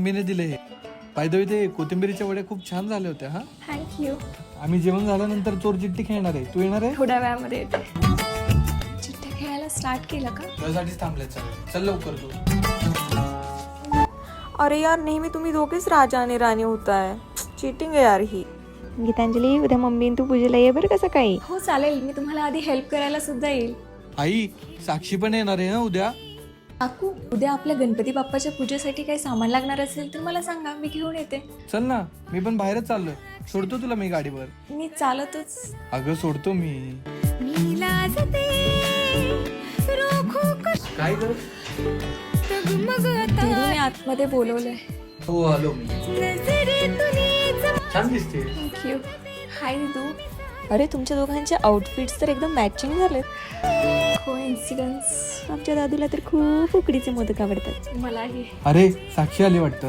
मीने दिले हे. By the way ते कोथिंबीरीच्या वड्या खूप छान झाल्या होत्या. हा, थँक्यू. आम्ही जेवण झाल्यानंतर चोर चिठ्ठी खेळणार आहे. तू येणार आहे? थोड्या वेळामध्ये येते. चिठ्ठ्या खेळायला स्टार्ट केलं का? तुझ्यासाठीच थांबले. चल लवकर तू. अरे यार, नेहमी तुम्ही दोघेच राजा आणि राणी होताय. चीटिंग आहे यार ही. गीतांजली, उद्या मम्मी तू पूजेला ये बरं का सकाळी. हो चालेल, मी तुम्हाला आधी हेल्प करायला सुद्धा येईल. आई, साक्षी पण येणार आहे. उद्या. काकू, उद्या आपल्या गणपती बाप्पाच्या पूजेसाठी काही सामान लागणार असेल तर मला सांगा, मी घेऊन येते. चल ना, मी पण बाहेरच चाललोय. सोडतो तुला मी गाडीवर. मी चालतच. अगं सोडतो मी. काय कर? धीरूने आतमध्ये बोलवलंय. हो आलो मी. छान दिसते. थँक्यू. हाय दिदू. अरे, तुमच्या दोघांचे आउटफिट्स तर एकदम मॅचिंग झालेत. कोइन्सिडन्स. आमच्या दादूला तर खूप उकडीचे मोदक आवडतात. मलाही. अरे, साक्षी आली वाटतं.